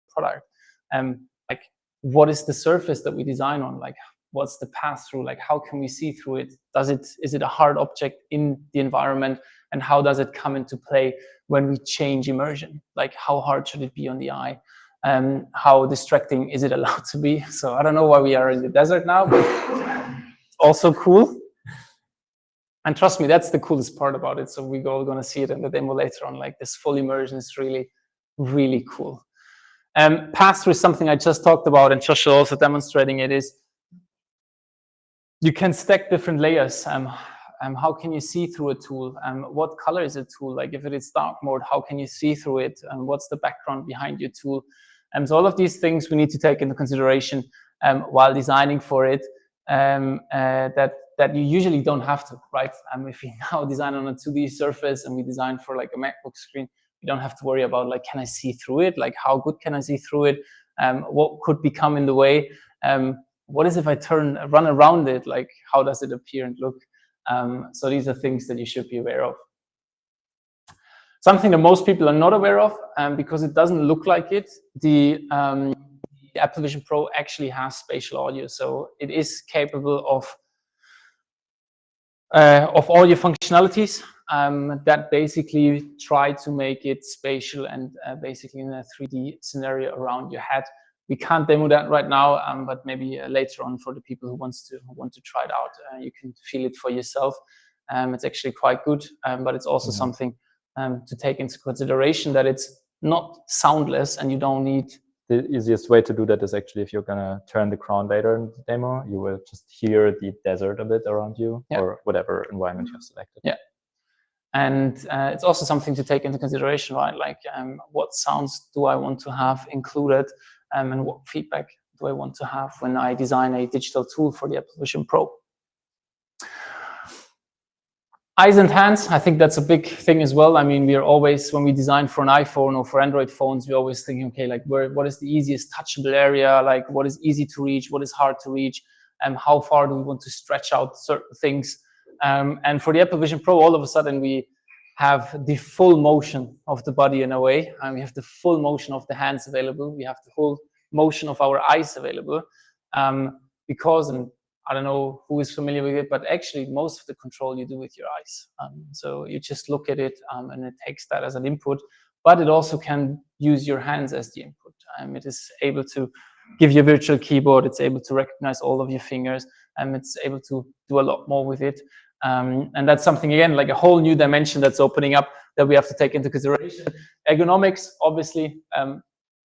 product. Like, what is the surface that we design on? Like, what's the path through? Like, how can we see through it? Is it a hard object in the environment? And how does it come into play when we change immersion? Like, how hard should it be on the eye? How distracting is it allowed to be? So I don't know why we are in the desert now, but it's also cool. And trust me, that's the coolest part about it. So we're all going to see it in the demo later on. Like, this full immersion is really, really cool. Pass-through is something I just talked about, and Joshua also demonstrating it, is you can stack different layers. How can you see through a tool? What color is a tool? Like, if it is dark mode, how can you see through it? What's the background behind your tool? So all of these things we need to take into consideration while designing for it, that you usually don't have to, right? If we now design on a 2D surface and we design for like a MacBook screen, you don't have to worry about, like, can I see through it? Like, how good can I see through it? What could become in the way? What is if I run around it? Like, how does it appear and look? So these are things that you should be aware of. Something that most people are not aware of, because it doesn't look like it, the Apple Vision Pro actually has spatial audio. So it is capable of audio functionalities that basically try to make it spatial and basically in a 3D scenario around your head. We can't demo that right now, but maybe later on for the people who want to try it out, you can feel it for yourself. It's actually quite good, but it's also something to take into consideration, that it's not soundless and you don't need. The easiest way to do that is actually, if you're gonna turn the crown later in the demo, you will just hear the desert a bit around you, or whatever environment you have selected. Yeah. And it's also something to take into consideration, right? Like, what sounds do I want to have included, and what feedback do I want to have when I design a digital tool for the Apple Vision Pro? Eyes and hands, I think that's a big thing as well. I mean, we are always, when we design for an iPhone or for Android phones, we're always thinking, okay, like, what is the easiest touchable area? Like, what is easy to reach? What is hard to reach? And how far do we want to stretch out certain things? And for the Apple Vision Pro, all of a sudden we have the full motion of the body in a way, and we have the full motion of the hands available. We have the whole motion of our eyes available, because, and I don't know who is familiar with it, but actually most of the control you do with your eyes. So you just look at it, and it takes that as an input, but it also can use your hands as the input. It is able to give you a virtual keyboard. It's able to recognize all of your fingers, and it's able to do a lot more with it. And that's something, again, like a whole new dimension that's opening up that we have to take into consideration. Ergonomics, obviously,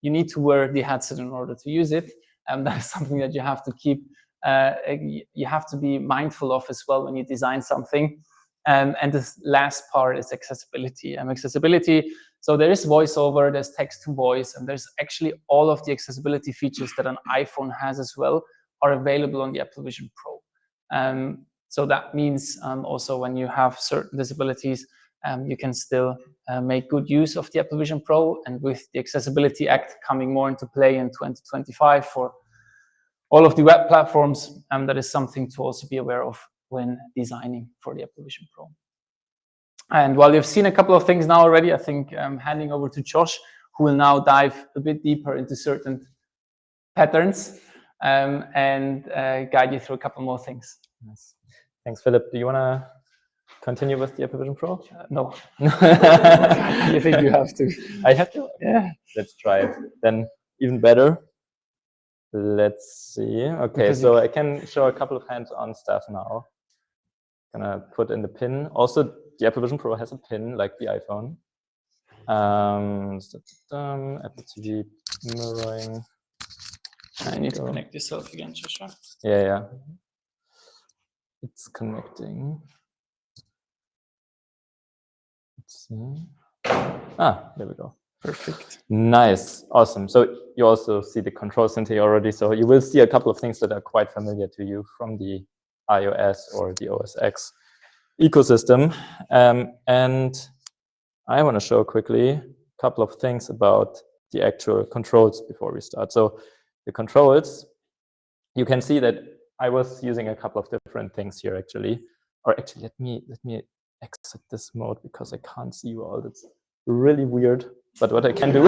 you need to wear the headset in order to use it. That is something that you have to keep. You have to be mindful of as well when you design something. And this last part is accessibility. Accessibility, so there is voiceover, there's text to voice, and there's actually all of the accessibility features that an iPhone has as well are available on the Apple Vision Pro. So that means also when you have certain disabilities, you can still make good use of the Apple Vision Pro. And with the Accessibility Act coming more into play in 2025 for all of the web platforms, that is something to also be aware of when designing for the Apple Vision Pro. And while you've seen a couple of things now already, I think I'm handing over to Josh, who will now dive a bit deeper into certain patterns and guide you through a couple more things. Nice. Thanks, Philip. Do you want to continue with the Apple Vision Pro? No. You think you have to? I have to? Yeah. Let's try it. Then even better. Let's see. Okay, so I can show a couple of hands-on stuff now. Gonna put in the pin. Also, the Apple Vision Pro has a pin like the iPhone. Apple TV mirroring. I need to connect yourself again, Joshua. Yeah. It's connecting. Let's see. There we go. Perfect. Nice. Awesome. So you also see the control center here already. So you will see a couple of things that are quite familiar to you from the iOS or the OS X ecosystem. And I want to show quickly a couple of things about the actual controls before we start. So the controls, you can see that I was using a couple of different things here actually. Or actually, let me exit this mode because I can't see you all. That's really weird. but what I can do,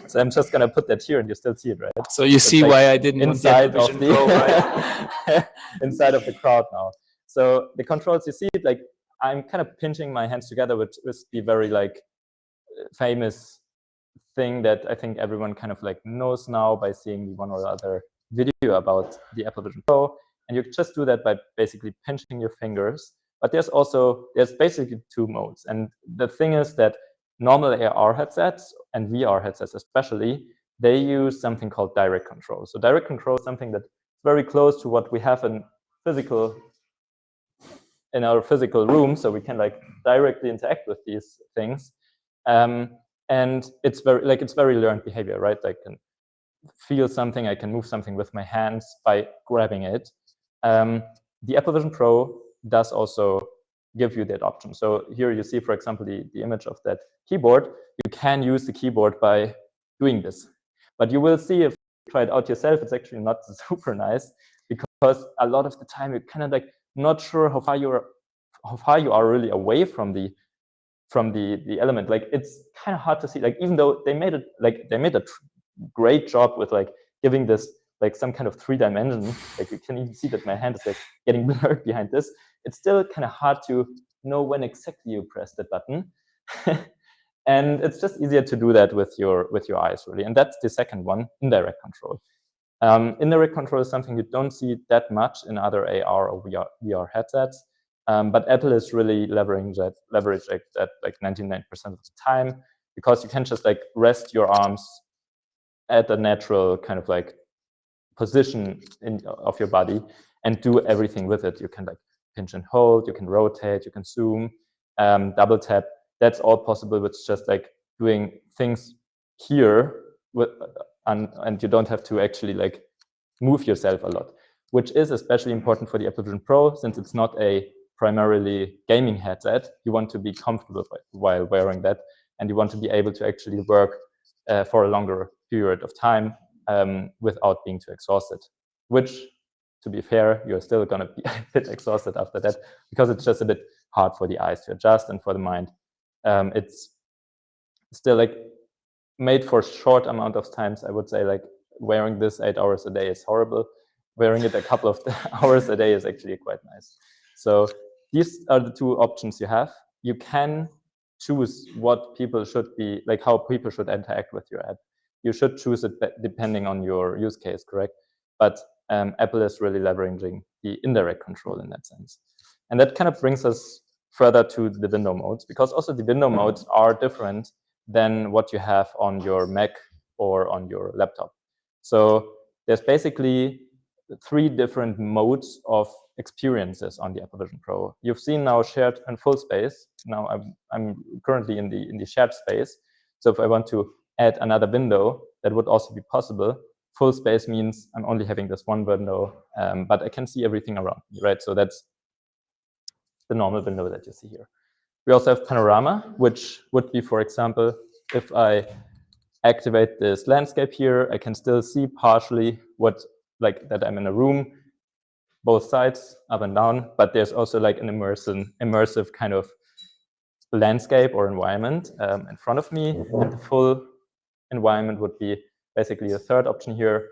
so I'm just gonna put that here, and you still see it, right? So you see why I didn't inside want of the Pro, right? inside of the crowd now. So the controls, you see it, like I'm kind of pinching my hands together, which is the very like famous thing that I think everyone kind of like knows now by seeing the one or the other video about the Apple Vision Pro. And you just do that by basically pinching your fingers. But there's basically two modes. And the thing is that normal AR headsets and VR headsets especially, they use something called direct control. So direct control is something that's very close to what we have in our physical room, so we can like directly interact with these things. And it's very learned behavior, right? I can feel something, I can move something with my hands by grabbing it. The Apple Vision Pro does also give you that option. So here you see, for example, the image of that keyboard. You can use the keyboard by doing this. But you will see, if you try it out yourself, it's actually not super nice, because a lot of the time you're kind of like not sure how far you are really away from the element. Like it's kind of hard to see, like even though they made a great job with like giving this like some kind of 3-dimension, like you can even see that my hand is like getting blurred behind this. It's still kind of hard to know when exactly you press the button. And it's just easier to do that with your eyes, really. And that's the second one, indirect control. Indirect control is something you don't see that much in other AR or VR headsets. But Apple is really leveraging that like 99% of the time, because you can just like rest your arms at a natural kind of like position of your body and do everything with it. You can like pinch and hold, you can rotate, you can zoom, double tap. That's all possible with just like doing things here and you don't have to actually like move yourself a lot, which is especially important for the Apple Vision Pro, since it's not a primarily gaming headset. You want to be comfortable while wearing that, and you want to be able to actually work for a longer period of time without being too exhausted, which, to be fair, you're still going to be a bit exhausted after that, because it's just a bit hard for the eyes to adjust, and for the mind. It's still like made for short amount of times. I would say like wearing this 8 hours a day is horrible. Wearing it a couple of hours a day is actually quite nice. So these are the two options you have. You can choose what people should be, like how people should interact with your app. You should choose it depending on your use case, correct? But Apple is really leveraging the indirect control in that sense. And that kind of brings us further to the window modes, because also the window modes are different than what you have on your Mac or on your laptop. So there's basically 3 different modes of experiences on the Apple Vision Pro. You've seen now shared and full space. Now I'm currently in the shared space. So if I want to add another window, that would also be possible. Full space means I'm only having this one window, but I can see everything around me, right? So that's the normal window that you see here. We also have panorama, which would be, for example, if I activate this landscape here, I can still see partially that I'm in a room, both sides, up and down, but there's also like an immersive kind of landscape or environment in front of me, and the full environment would be basically a third option here.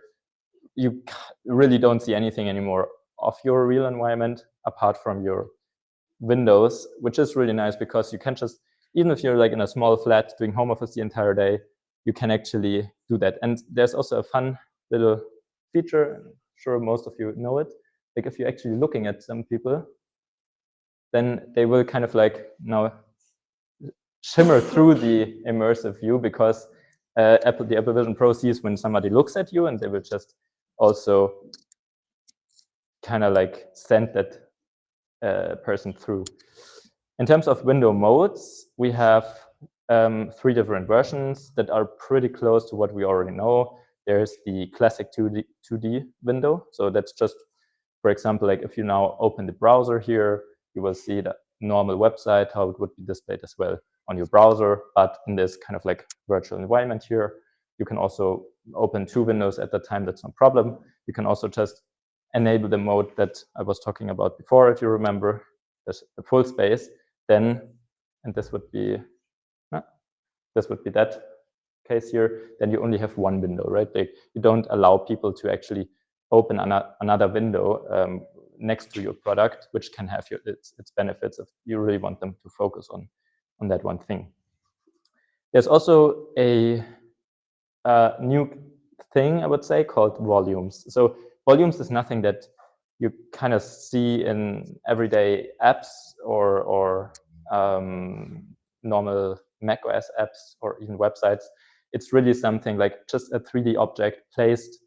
You really don't see anything anymore of your real environment apart from your windows, which is really nice, because you can just, even if you're like in a small flat doing home office the entire day, you can actually do that. And there's also a fun little feature, I'm sure most of you know it, like if you're actually looking at some people, then they will kind of like now shimmer through the immersive view, because the Apple Vision Pro sees when somebody looks at you, and they will just also kind of like send that person through. In terms of window modes, we have 3 different versions that are pretty close to what we already know. There's the classic 2D window. So that's just, for example, like if you now open the browser here, you will see the normal website, how it would be displayed as well on your browser. But in this kind of like virtual environment here, you can also open 2 windows at the time. That's no problem. You can also just enable the mode that I was talking about before, if you remember, the full space. Then, and this would be this would be that case here, then you only have one window, right? You don't allow people to actually open another window next to your product, which can have its benefits if you really want them to focus on that one thing. There's also a new thing, I would say, called volumes. So volumes is nothing that you kind of see in everyday apps or normal macOS apps or even websites. It's really something like just a 3D object placed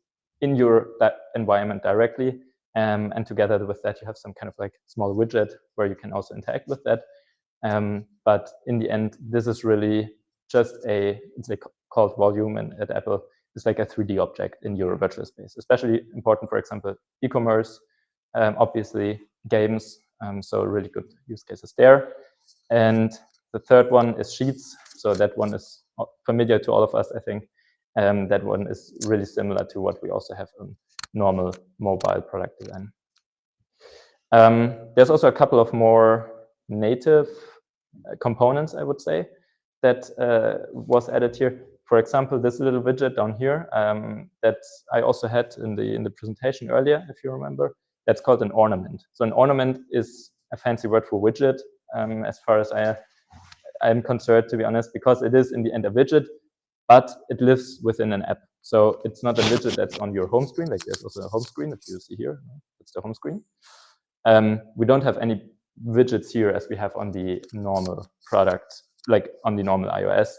in your environment directly. And together with that, you have some kind of like small widget where you can also interact with that. But in the end, this is really just it's like called volume, and at Apple, it's like a 3D object in your virtual space, especially important, for example, e-commerce, obviously games. So really good use cases there. And the third one is Sheets. So that one is familiar to all of us, I think. That one is really similar to what we also have in normal mobile product design. There's also a couple of more native components, I would say, that was added here. For example, this little widget down here that I also had in the presentation earlier, if you remember, that's called an ornament. So an ornament is a fancy word for widget, as far as I'm concerned, to be honest, because it is in the end a widget, but it lives within an app. So it's not a widget that's on your home screen, like there's also a home screen, if you see here, it's the home screen. We don't have any widgets here as we have on the normal product, like on the normal iOS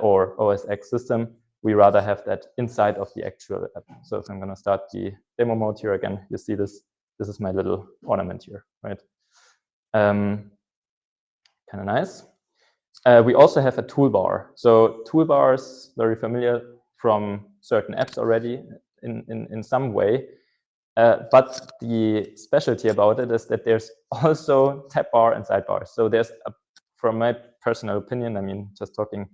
or OS X system. We rather have that inside of the actual app. So if I'm going to start the demo mode here again, you see this. This is my little ornament here, right? Kind of nice. We also have a toolbar. So toolbars, very familiar from certain apps already in some way. But the specialty about it is that there's also tab bar and sidebar. So there's, from my personal opinion, I mean, just talking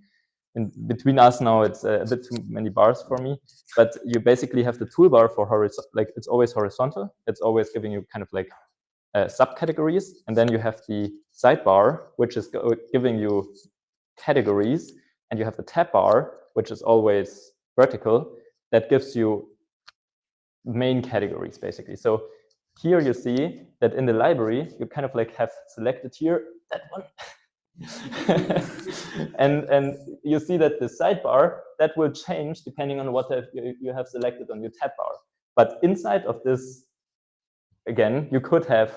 in between us now, it's a bit too many bars for me. But you basically have the toolbar for horizontal, like it's always horizontal. It's always giving you kind of like subcategories, and then you have the sidebar, which is giving you categories, and you have the tab bar, which is always vertical, that gives you main categories, basically. So here you see that in the library, you kind of like have selected here that one. and you see that the sidebar, that will change depending on what you have selected on your tab bar. But inside of this, again, you could have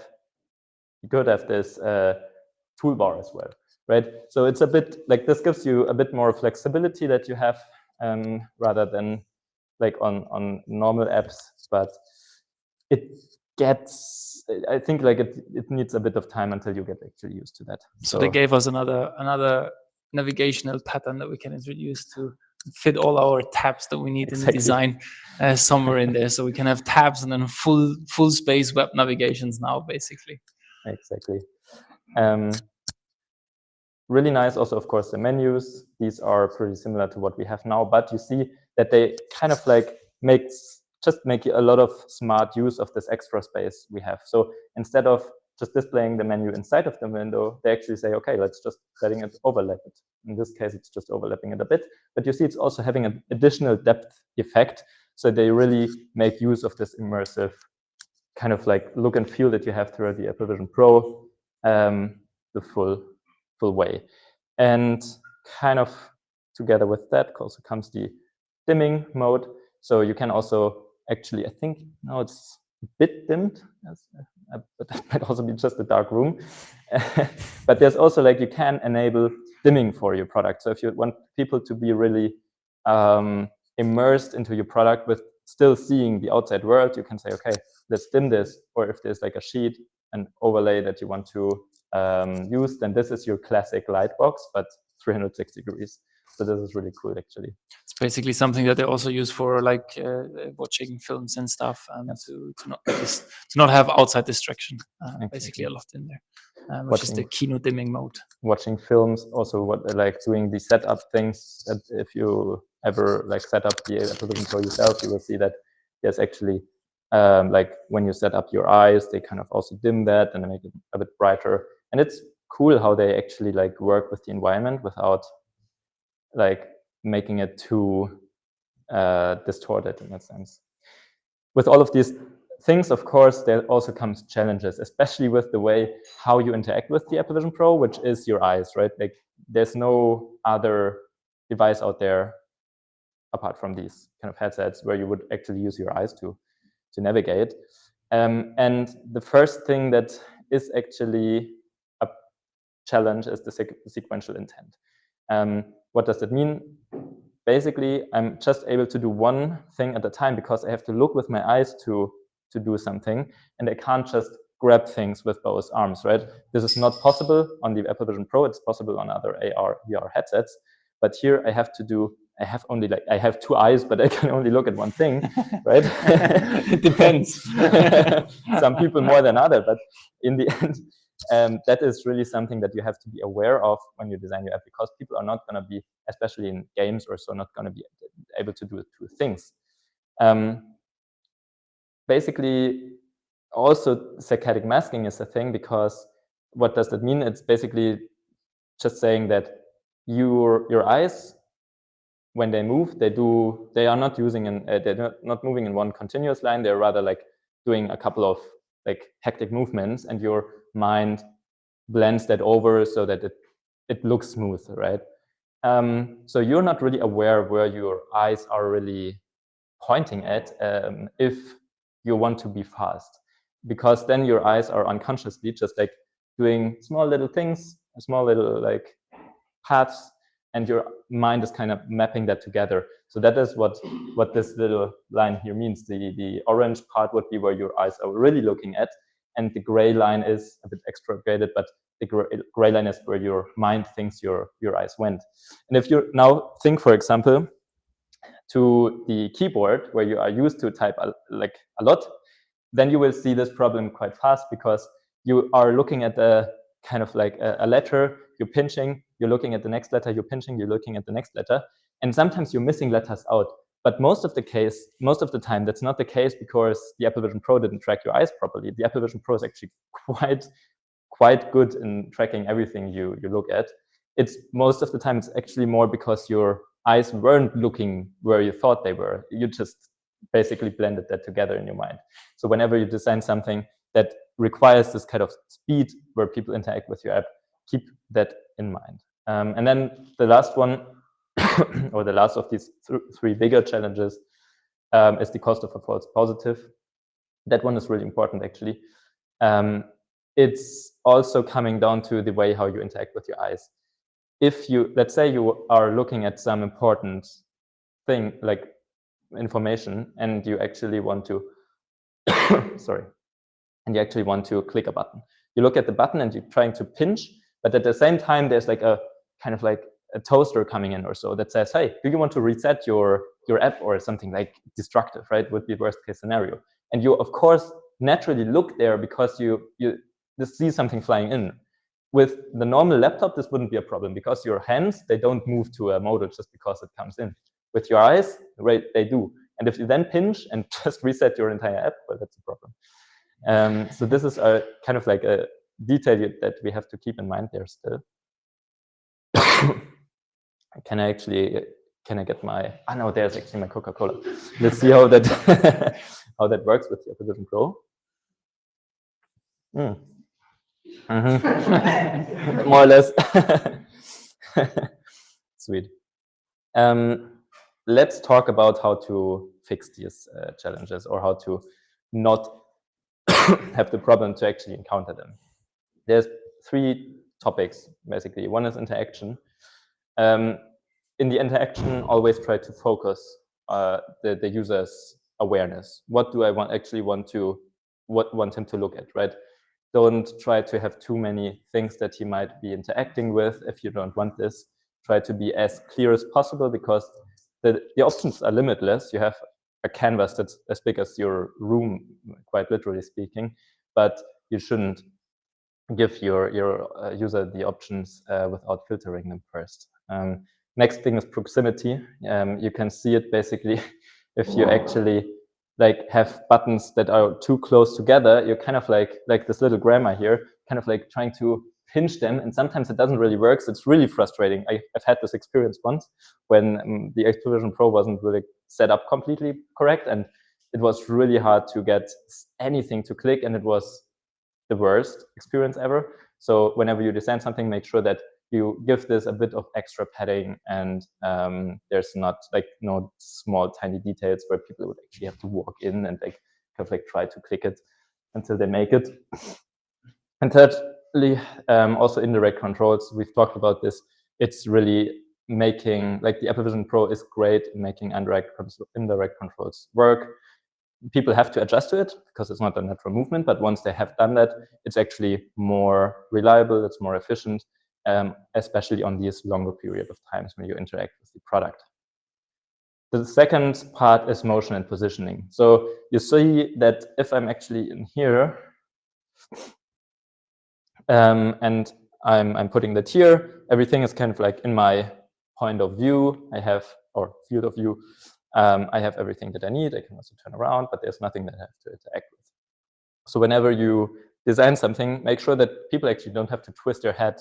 this toolbar as well, right? So it's a bit like this gives you a bit more flexibility that you have rather than like on normal apps, but it gets, I think like it needs a bit of time until you get actually used to that. So they gave us another navigational pattern that we can introduce to fit all our tabs that we need in the design somewhere in there. So we can have tabs and then full space web navigations now, basically. Exactly. Really nice also, of course, the menus. These are pretty similar to what we have now, but you see that they kind of like make a lot of smart use of this extra space we have. So instead of just displaying the menu inside of the window, they actually say, okay, let's just letting it overlap it. In this case, it's just overlapping it a bit, but you see it's also having an additional depth effect. So they really make use of this immersive kind of like look and feel that you have throughout the Apple Vision Pro, the full way. And kind of together with that also comes the dimming mode. So you can also actually, I think now it's a bit dimmed, but that might also be just a dark room. But there's also like you can enable dimming for your product. So if you want people to be really immersed into your product with still seeing the outside world, you can say, okay, let's dim this. Or if there's like a sheet, an overlay that you want to use, then this is your classic light box, but 360 degrees. So this is really cool, actually. It's basically something that they also use for like watching films and stuff, yes. to not have outside distraction. Basically, a lot in there, which is the keynote dimming mode. Watching films, also what like doing the setup things. That if you ever like set up the Apple Vision Pro yourself, you will see that there's actually like when you set up your eyes, they kind of also dim that and make it a bit brighter. And it's cool how they actually like work with the environment without like making it too distorted in that sense. With all of these things, of course, there also comes challenges, especially with the way how you interact with the Apple Vision Pro, which is your eyes, right? Like there's no other device out there apart from these kind of headsets where you would actually use your eyes to navigate. And the first thing that is actually a challenge is the sequential intent. What does that mean? Basically, I'm just able to do one thing at a time because I have to look with my eyes to do something, and I can't just grab things with both arms, right? This is not possible on the Apple Vision Pro. It's possible on other AR, VR headsets. But here I have two eyes, but I can only look at one thing, right? It depends. Some people more than other, but in the end, that is really something that you have to be aware of when you design your app, because people are not going to be, especially in games or so, not going to be able to do two things. Basically, also saccadic masking is a thing, because what does that mean? It's basically just saying that your eyes, when they move, they are not using they're not moving in one continuous line. They're rather like doing a couple of like hectic movements, and your mind blends that over so that it looks smooth, right? So you're not really aware where your eyes are really pointing at if you want to be fast, because then your eyes are unconsciously just like doing small little things, small little like paths, and your mind is kind of mapping that together. So that is what this little line here means. The orange part would be where your eyes are really looking at, and the gray line is a bit extrapolated, but the gray line is where your mind thinks your eyes went. And if you now think, for example, to the keyboard where you are used to type a lot, then you will see this problem quite fast, because you are looking at a kind of like a letter, you're pinching, you're looking at the next letter, you're pinching, you're looking at the next letter, and sometimes you're missing letters out. But most of the time, that's not the case, because the Apple Vision Pro didn't track your eyes properly. The Apple Vision Pro is actually quite good in tracking everything you look at. It's most of the time, it's actually more because your eyes weren't looking where you thought they were. You just basically blended that together in your mind. So whenever you design something that requires this kind of speed where people interact with your app, keep that in mind. And then the last one, or the last of these three bigger challenges, is the cost of a false positive. That one is really important, actually. It's also coming down to the way how you interact with your eyes. If you, let's say you are looking at some important thing, like information, and you actually want to, sorry, and you actually want to click a button. You look at the button and you're trying to pinch, but at the same time, there's like a kind of like a toaster coming in or so that says, hey, do you want to reset your app, or something like destructive, right? Would be worst case scenario. And you, of course, naturally look there because you see something flying in. With the normal laptop, this wouldn't be a problem, because your hands, they don't move to a modal just because it comes in. With your eyes, right, they do. And if you then pinch and just reset your entire app, well, that's a problem. So this is a kind of like a detail that we have to keep in mind there still. Can I get my, no, there's actually my Coca-Cola. Let's see how that how that works with the Apple Vision Pro. More or less. Sweet. Let's talk about how to fix these challenges, or how to not have the problem to actually encounter them. There's three topics, basically. One is interaction. In the interaction, always try to focus the user's awareness. What do I want him to look at, right? Don't try to have too many things that he might be interacting with if you don't want this. Try to be as clear as possible, because the options are limitless. You have a canvas that's as big as your room, quite literally speaking, but you shouldn't give your user the options without filtering them first. Next thing is proximity. You can see it basically if you actually like have buttons that are too close together. You're kind of like this little grandma here, kind of like trying to pinch them, and sometimes it doesn't really work. So it's really frustrating. I've had this experience once when the Apple Vision Pro wasn't really set up completely correct, and it was really hard to get anything to click, and it was the worst experience ever. So whenever you design something, make sure that you give this a bit of extra padding, and there's not like no small tiny details where people would actually have to walk in and like kind of like try to click it until they make it. And thirdly, also indirect controls. We've talked about this. It's really making, like, the Apple Vision Pro is great in making indirect controls work. People have to adjust to it because it's not a natural movement, but once they have done that, it's actually more reliable, it's more efficient, especially on these longer period of times when you interact with the product. The second part is motion and positioning. So you see that if I'm actually in here, and I'm putting that here, everything is kind of like in my point of view. I have, or field of view, I have everything that I need. I can also turn around, but there's nothing that I have to interact with. So whenever you design something, make sure that people actually don't have to twist their head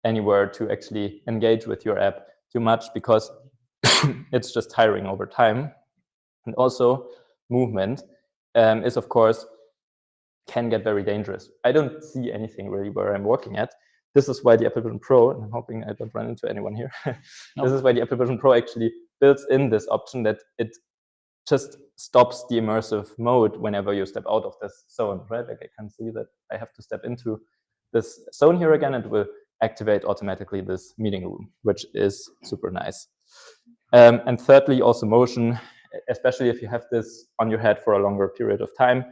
anywhere to actually engage with your app too much, because it's just tiring over time. And also movement is, of course, can get very dangerous. I don't see anything really where I'm working at. This is why the Apple Vision Pro, and I'm hoping I don't run into anyone here. No. This is why the Apple Vision Pro actually builds in this option that it just stops the immersive mode whenever you step out of this zone, right? Like I can see that I have to step into this zone here again, and it will activate automatically this meeting room, which is super nice. And thirdly, also motion, especially if you have this on your head for a longer period of time,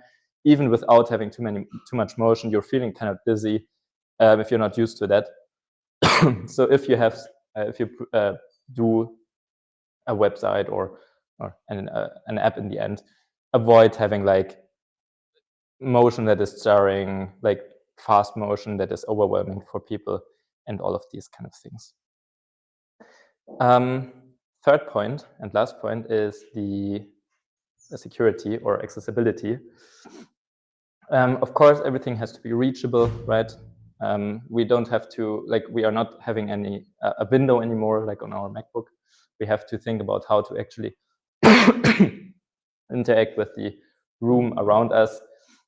even without having too much motion, you're feeling kind of dizzy if you're not used to that. So if you have, do a website or an app in the end, avoid having like motion that is jarring, like fast motion that is overwhelming for people, and all of these kind of things. Third point and last point is the security or accessibility. Of course, everything has to be reachable, right? We don't have to, like, we are not having any a window anymore, like on our MacBook. We have to think about how to actually interact with the room around us.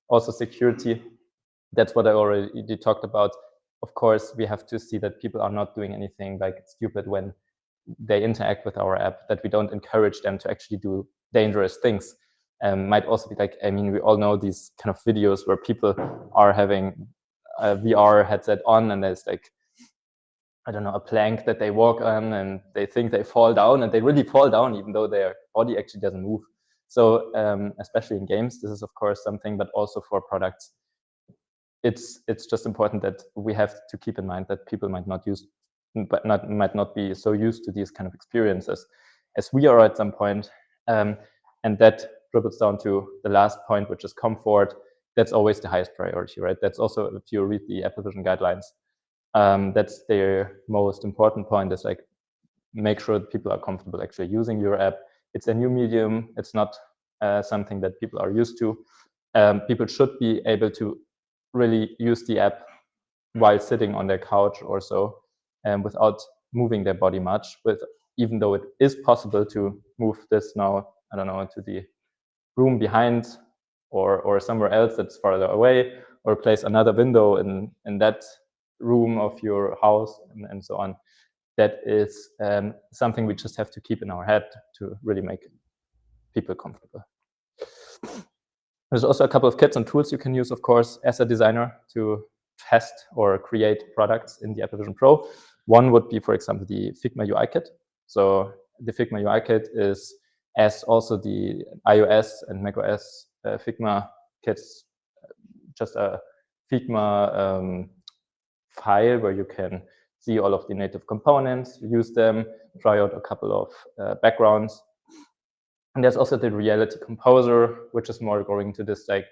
Also security, that's what I already talked about. Of course, we have to see that people are not doing anything like stupid when they interact with our app, that we don't encourage them to actually do dangerous things. Might also be like, I mean, we all know these kind of videos where people are having a VR headset on, and there's like, I don't know, a plank that they walk on, and they think they fall down, and they really fall down even though their body actually doesn't move. So especially in games, this is of course something, but also for products, it's just important that we have to keep in mind that people might not be so used to these kind of experiences as we are at some point. And that dribbles down to the last point, which is comfort. That's always the highest priority, right? That's also, if you read the Apple Vision guidelines, that's their most important point, is like, make sure that people are comfortable actually using your app. It's a new medium. It's not something that people are used to. People should be able to really use the app while sitting on their couch or so, without moving their body much. Even though it is possible to move this now, I don't know, into the room behind or somewhere else that's farther away, or place another window in that room of your house, and so on. That is something we just have to keep in our head to really make people comfortable. There's also a couple of kits and tools you can use, of course, as a designer to test or create products in the Apple Vision Pro. One would be, for example, the Figma UI kit. So the Figma UI kit is, as also the iOS and macOS Figma kits, just a Figma file where you can see all of the native components, use them, try out a couple of backgrounds. And there's also the Reality Composer, which is more going to this like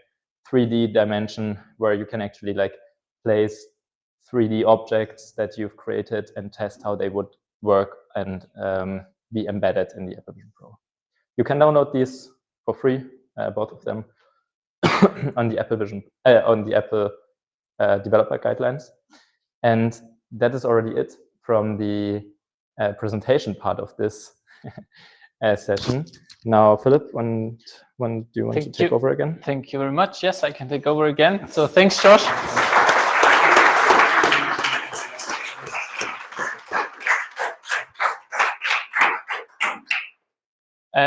3D dimension, where you can actually like place 3D objects that you've created and test how they would work and be embedded in the Apple Vision Pro. You can download these for free, both of them, on the Apple Vision, on the Apple developer guidelines. And that is already it from the presentation part of this session. Now, Philip, when do you want to take over again? Thank you very much. Yes, I can take over again. So thanks, Josh.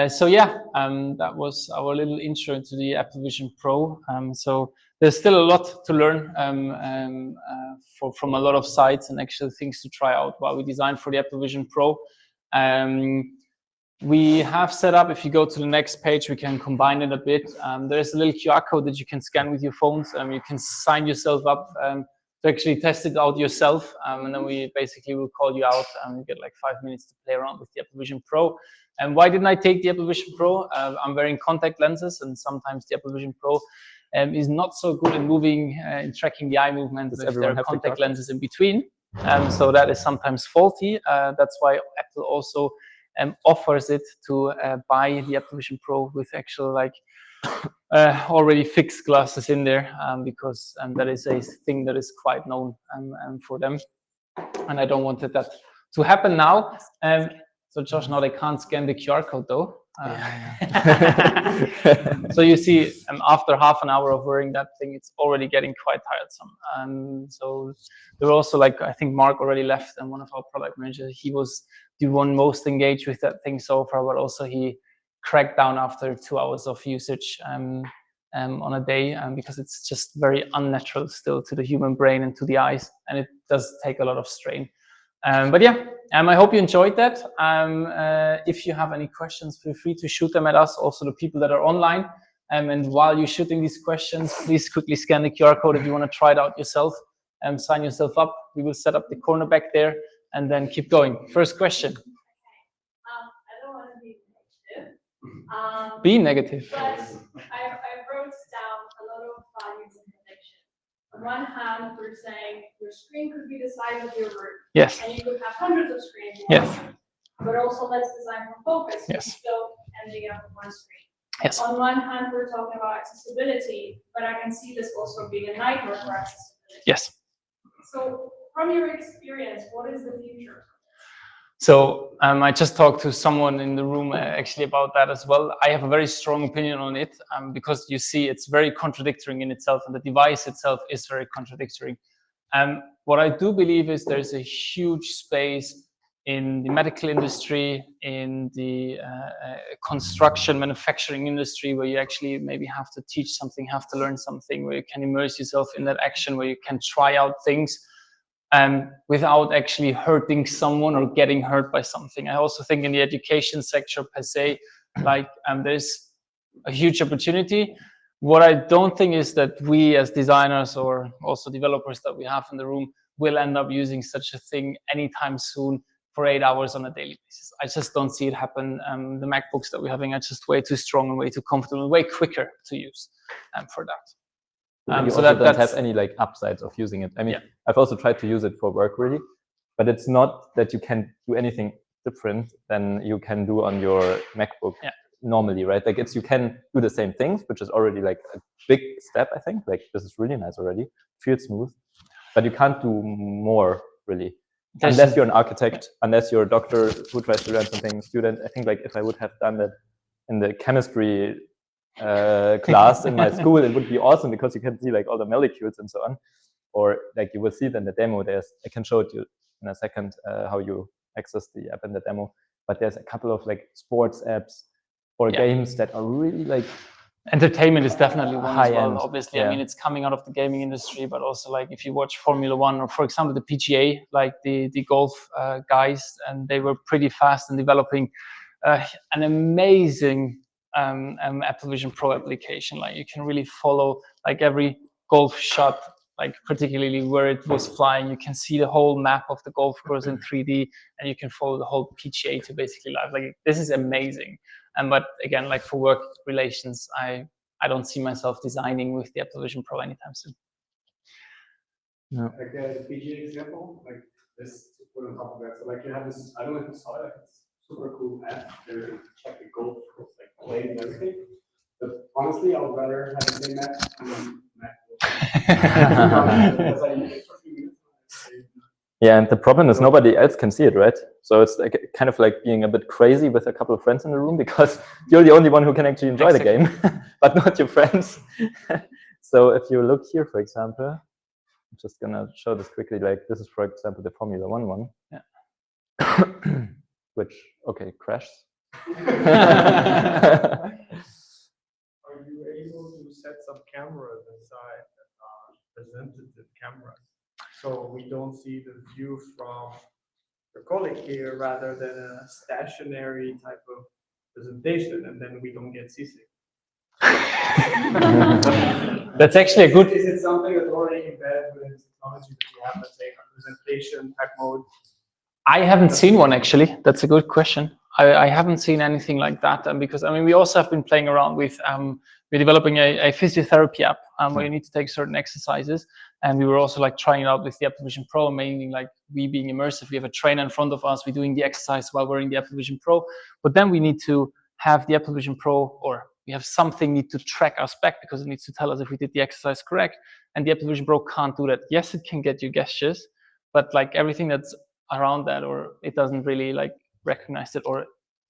So yeah, that was our little intro into the Apple Vision Pro. So there's still a lot to learn from a lot of sites and actual things to try out while we design for the Apple Vision Pro. We have set up, if you go to the next page, we can combine it a bit. There's a little QR code that you can scan with your phones. You can sign yourself up to actually test it out yourself. And then we basically will call you out and you get like 5 minutes to play around with the Apple Vision Pro. And why didn't I take the Apple Vision Pro? I'm wearing contact lenses, and sometimes the Apple Vision Pro is not so good in moving and tracking the eye movement if there are contact lenses in between. So that is sometimes faulty. That's why Apple also offers it to buy the Apple Vision Pro with actual like already fixed glasses in there, because that is a thing that is quite known for them, and I don't want that to happen now. So Josh, now they can't scan the QR code though. So you see, after half an hour of wearing that thing, it's already getting quite tiresome. So there were also, like, I think Mark already left, and one of our product managers, he was the one most engaged with that thing so far, but also he cracked down after 2 hours of usage on a day, because it's just very unnatural still to the human brain and to the eyes, and it does take a lot of strain. But yeah, I hope you enjoyed that. If you have any questions, feel free to shoot them at us, also the people that are online. And while you're shooting these questions, please quickly scan the QR code if you want to try it out yourself. Sign yourself up. We will set up the corner back there and then keep going. First question. I don't want to be negative. Be negative. But I wrote down a lot of values and connection. On one hand, we're saying your screen could be the size of your room. Yes. And you could have hundreds of screens. Yes. But also, let's design for focus. Yes. Still ending up with one screen. Yes. On one hand, we're talking about accessibility, but I can see this also being a nightmare for accessibility. Yes. So, from your experience, what is the future? So I just talked to someone in the room actually about that as well. I have a very strong opinion on it, because you see it's very contradictory in itself, and the device itself is very contradictory. What I do believe is there's a huge space in the medical industry, in the construction, manufacturing industry, where you actually maybe have to teach something, have to learn something, where you can immerse yourself in that action, where you can try out things without actually hurting someone or getting hurt by something. I also think in the education sector per se, like there's a huge opportunity. What I don't think is that we as designers or also developers that we have in the room will end up using such a thing anytime soon for 8 hours on a daily basis. I just don't see it happen. The MacBooks that we're having are just way too strong and way too comfortable and way quicker to use for that. You so also don't have any like upsides of using it. I mean, yeah. I've also tried to use it for work really, but it's not that you can do anything different than you can do on your MacBook normally, right? Like you can do the same things, which is already like a big step, I think. Like this is really nice already, feels smooth, but you can't do more really. Unless you're an architect, unless you're a doctor who tries to learn something, student. I think like if I would have done that in the chemistry class in my school, it would be awesome because you can see like all the molecules and so on, or like you will see it in the demo. I can show it you in a second how you access the app in the demo, but there's a couple of like sports apps or games that are really like entertainment is definitely one as well, end. Obviously. I mean, it's coming out of the gaming industry, but also like if you watch Formula One or, for example, the PGA, like the golf guys, and they were pretty fast in developing an amazing Apple Vision Pro application. Like you can really follow like every golf shot, like particularly where it was flying. You can see the whole map of the golf course in 3D, and you can follow the whole PGA to basically live. Like this is amazing. But again, like for work relations, I don't see myself designing with the Apple Vision Pro anytime soon. No. Like the PGA example, like this to put on top of that. So like you have this, I don't know if you saw it, like it's super cool app where you check the golf course, like play and everything. But honestly, I would rather have the same app than Mac. Because I use it for a few minutes. Yeah, and the problem is nobody else can see it, right? So it's like kind of like being a bit crazy with a couple of friends in the room because you're the only one who can actually enjoy the game, but not your friends. So if you look here, for example, I'm just gonna show this quickly. Like this is, for example, the Formula 1 one. Yeah. Which, okay, crashes. Are you able to set some cameras inside that are presentative cameras? So we don't see the view from the colleague here rather than a stationary type of presentation, and then we don't get seasick. That's actually a good. Is it something that's already embedded with technology that you have, let's say, a presentation type mode? I haven't seen one actually. That's a good question. I haven't seen anything like that, because I mean we also have been playing around with we're developing a physiotherapy app where you need to take certain exercises, and we were also like trying it out with the Apple Vision Pro, meaning like we being immersive. We have a trainer in front of us. We're doing the exercise while wearing the Apple Vision Pro, but then we need to have the Apple Vision Pro, or we have something need to track us back because it needs to tell us if we did the exercise correct, and the Apple Vision Pro can't do that. Yes, it can get you gestures, but like everything that's around that, or it doesn't really like recognize it or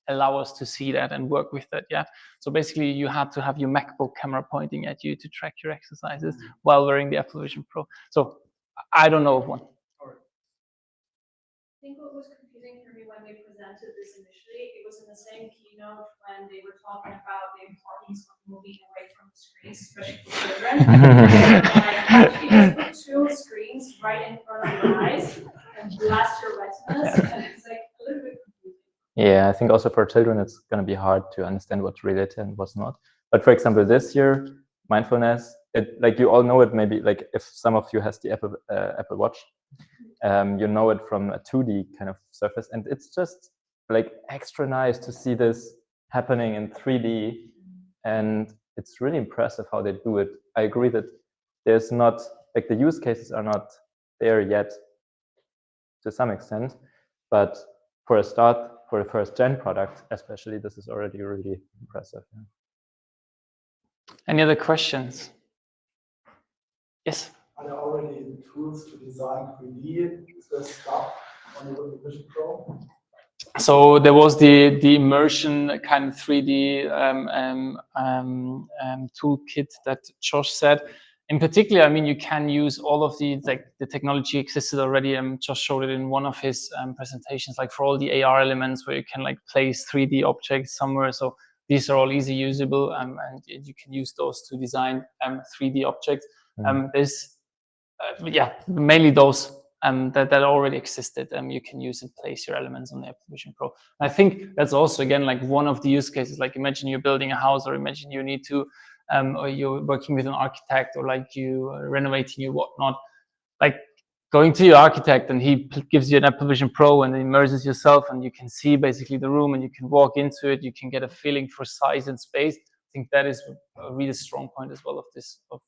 allow us to see that and work with that. Yeah, so basically you had to have your MacBook camera pointing at you to track your exercises while wearing the Apple Vision Pro. So I don't know of one. I think what was confusing for me when they presented this initially, it was in the same keynote when they were talking about the importance of moving away from the screens, especially for children. Like, actually, just put two screens right in front of your eyes and blast your retinas, and it's like a little bit confusing. Yeah, I think also for children, it's going to be hard to understand what's related and what's not. But for example, this year, mindfulness, like you all know it, maybe like if some of you has the Apple Watch, you know it from a 2D kind of surface. And it's just like extra nice to see this happening in 3D. And it's really impressive how they do it. I agree that there's not, like the use cases are not there yet to some extent, but for a start, for a first gen product, especially, this is already really impressive. Yeah. Any other questions? Yes. Are there already tools to design 3D stuff on the Vision Pro? So there was the immersion kind of 3D toolkit that Josh said. In particular, I mean, you can use all of the technology existed already. Josh showed it in one of his presentations, like for all the AR elements where you can like place 3D objects somewhere. So these are all easy usable, and you can use those to design 3D objects. There's mainly those that already existed. You can use and place your elements on the Apple Vision Pro. And I think that's also again like one of the use cases. Like imagine you're building a house, or imagine you need to, or you're working with an architect, or like you renovating your whatnot. Like going to your architect and he gives you an Apple Vision Pro and immerses yourself, and you can see basically the room and you can walk into it. You can get a feeling for size and space. I think that is a really strong point as well of this of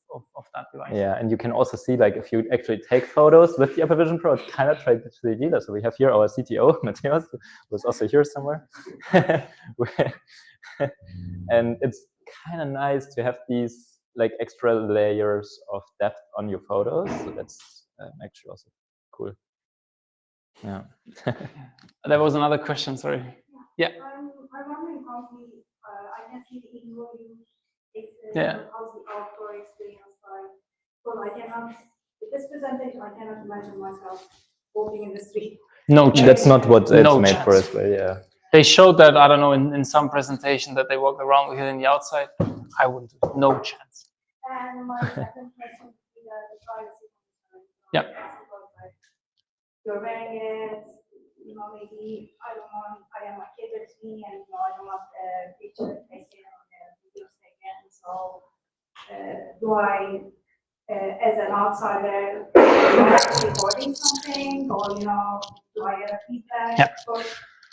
that device. Yeah, and you can also see like if you actually take photos with the Apple Vision Pro, it kind of tries to 3D. So we have here our CTO, Matthias, who's also here somewhere. And it's kind of nice to have these like extra layers of depth on your photos. So that's actually also cool. Yeah. There was another question, sorry. Yeah. I'm wondering how I can see the indoor use, how's the outdoor experience like? Well, I cannot, with this presentation, I cannot imagine myself walking in the street. No chance. That's not what it's No made chance. for as well, yeah. They showed that, I don't know, in some presentation that they walk around with it in the outside. I wouldn't do it. No chance. And my second question would be the privacy concern. Yeah. You're wearing it, maybe I am a kid with me, and I don't want a picture taken or a video taken. So do I, as an outsider, recording something, or do I get a feedback? Yeah. But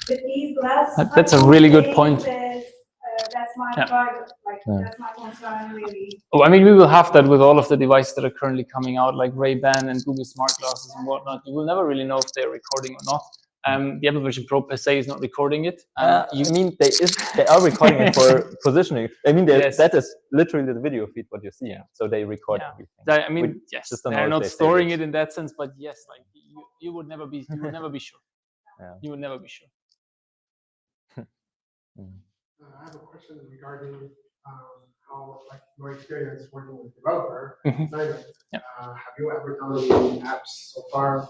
with these glasses, That's a really good point. That's my private, that's my concern, really. Oh, I mean, we will have that with all of the devices that are currently coming out, like Ray-Ban and Google Smart Glasses and whatnot. You will never really know if they're recording or not. The Apple Vision Pro per se is not recording it. I mean, they are recording it for positioning. I mean, Yes. that is literally the video feed what you see. So they record everything. I mean, yes, they're not storing it in that sense, but yes, like you would never be sure. Yeah. You would never be sure. I have a question regarding how, like, your experience working with developer Mhm. designers. Yeah. Have you ever done any apps so far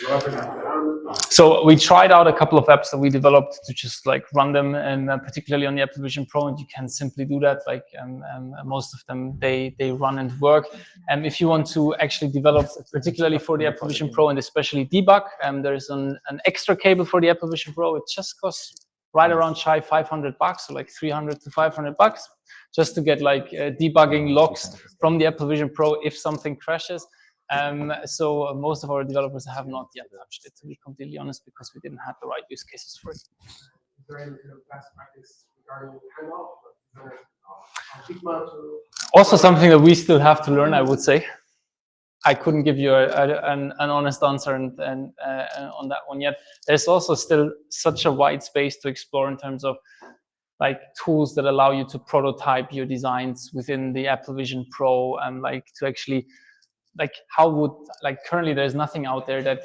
developing that environment? So we tried out a couple of apps that we developed to just like run them, and particularly on the Apple Vision Pro, and you can simply do that. Like most of them, they run and work. And if you want to actually develop, particularly for the Apple Vision Pro and especially debug, there's an extra cable for the Apple Vision Pro. It just costs right around shy $500, so like $300 to $500, just to get like debugging logs from the Apple Vision Pro if something crashes. So most of our developers have not yet touched it, to be completely honest, because we didn't have the right use cases for it. Is there any best practice regarding handoff or Figma to? Also something that we still have to learn, I would say. I couldn't give you an honest answer on that one yet. There's also still such a wide space to explore in terms of like tools that allow you to prototype your designs within the Apple Vision Pro, and like to actually, like how would, like currently there's nothing out there that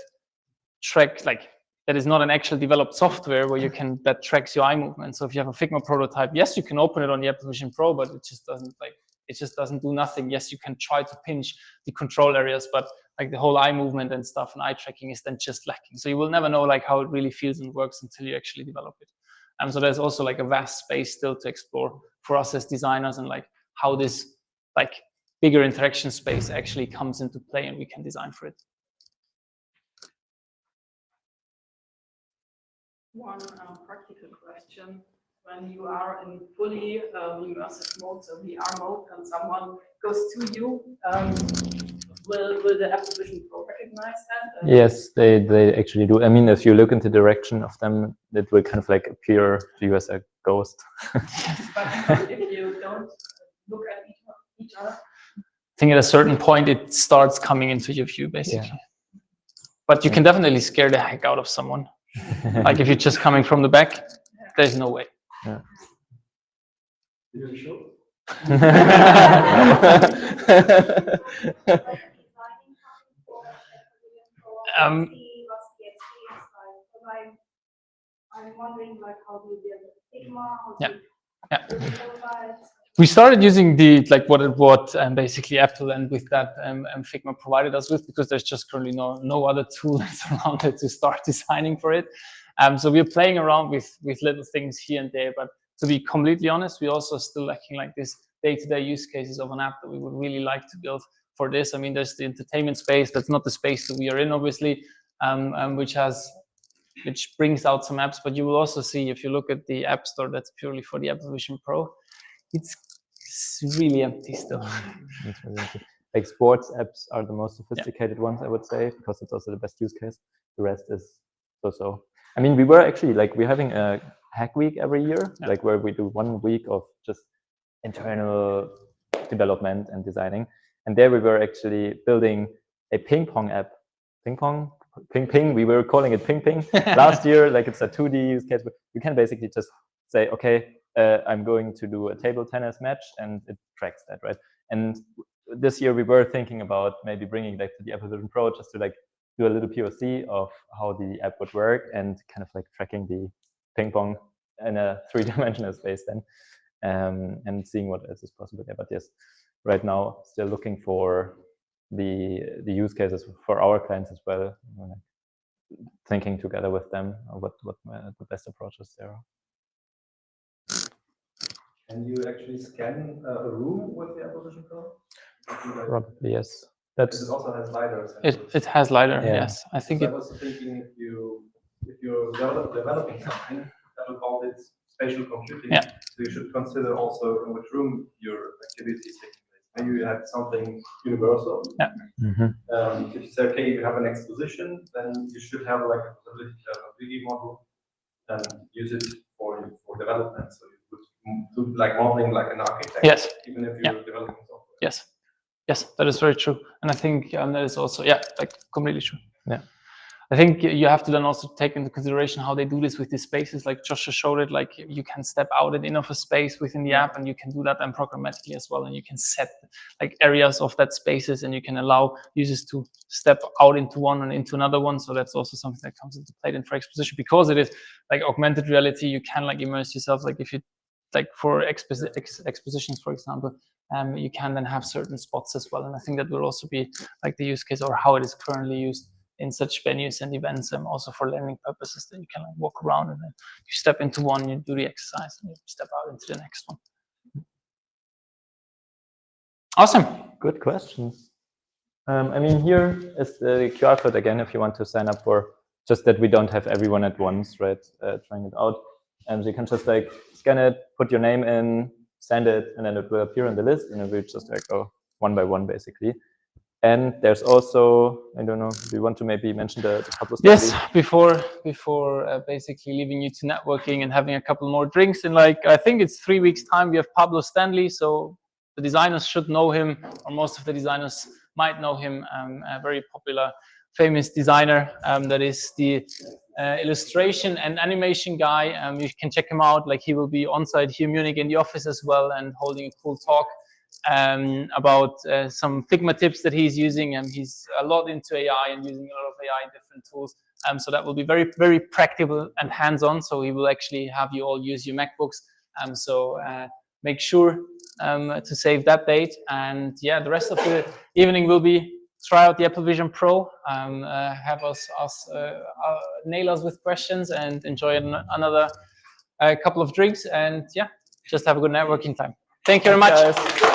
tracks, like that is not an actual developed software where you can, that tracks your eye movement. So if you have a Figma prototype, yes, you can open it on the Apple Vision Pro, but it just doesn't do nothing. Yes, you can try to pinch the control areas, but like the whole eye movement and stuff and eye tracking is then just lacking. So you will never know like how it really feels and works until you actually develop it. So there's also like a vast space still to explore for us as designers, and like how this like bigger interaction space actually comes into play and we can design for it. One practical question. When you are in fully immersive mode, so VR mode, and someone goes to you, will the Apple Vision Pro recognize that? Yes, they actually do. I mean, if you look into the direction of them, it will kind of like appear to you as a ghost. But if you don't look at each other? I think at a certain point it starts coming into your view, basically. Yeah. But you can definitely scare the heck out of someone. Like if you're just coming from the back, there's no way. Yeah. You're sure? I'm wondering like how do you build Figma? Yeah. We started using the like what basically Apple and with that Figma provided us with, because there's just currently no other tool that's around it to start designing for it. So we're playing around with little things here and there, but to be completely honest, we also still lacking like this day-to-day use cases of an app that we would really like to build for this. I mean, there's the entertainment space. That's not the space that we are in, obviously, which brings out some apps. But you will also see, if you look at the App Store, that's purely for the Apple Vision Pro. It's really empty still. Like sports apps are the most sophisticated ones, I would say, because it's also the best use case. The rest is so. I mean, we were actually like, we're having a hack week every year, like where we do 1 week of just internal development and designing. And there we were actually building a ping pong app. Ping. We were calling it Ping Ping last year. Like it's a 2D use case. You can basically just say, okay, I'm going to do a table tennis match, and it tracks that, right? And this year we were thinking about maybe bringing that to the Apple Vision Pro, just to like do a little POC of how the app would work and kind of like tracking the ping pong in a 3-dimensional space then, and seeing what else is possible there. But yes, right now still looking for the use cases for our clients as well, thinking together with them what the best approaches there are. Can you actually scan a room with the Apple Vision Pro? Probably, yes. It also has LiDAR. It has LiDAR, yes. I think I was thinking if you're developing something, that would call it spatial computing. Yeah. So you should consider also in which room your activity is taking place. Maybe you have something universal. Yeah. If you say, okay, you have an exposition, then you should have like a possibility to have a 3D model and use it for development. So you would do like modeling like an architect. Yes. Even if you're developing software. Yes, that is very true. And I think that is also, like completely true. Yeah. I think you have to then also take into consideration how they do this with these spaces. Like Josh just showed it, like you can step out and in of a space within the app, and you can do that then programmatically as well. And you can set like areas of that spaces, and you can allow users to step out into one and into another one. So that's also something that comes into play in for exposition, because it is like augmented reality. You can like immerse yourself. Like if you like for expositions, for example, you can then have certain spots as well. And I think that will also be like the use case or how it is currently used in such venues and events, and also for learning purposes, that you can like walk around and then you step into one, you do the exercise, and you step out into the next one. Awesome. Good questions. I mean, here is the QR code again if you want to sign up for, just that we don't have everyone at once, right, trying it out. And so you can just like scan it, put your name in, send it, and then it will appear on the list, and it will just like go one by one, basically. And there's also, I don't know, do you want to maybe mention the couple of Yes, before basically leaving you to networking and having a couple more drinks in like, I think it's 3 weeks time, we have Pablo Stanley. So the designers should know him, or most of the designers might know him, a very popular, famous designer that is the illustration and animation guy. You can check him out, like he will be on site here in Munich in the office as well, and holding a cool talk about some Figma tips that he's using, and he's a lot into AI and using a lot of AI in different tools. So that will be very, very practical and hands-on. So he will actually have you all use your MacBooks. So make sure to save that date. And yeah, the rest of the evening will be try out the Apple Vision Pro, have us nail us with questions, and enjoy another couple of drinks. And yeah, just have a good networking time. Thank you very much. Guys.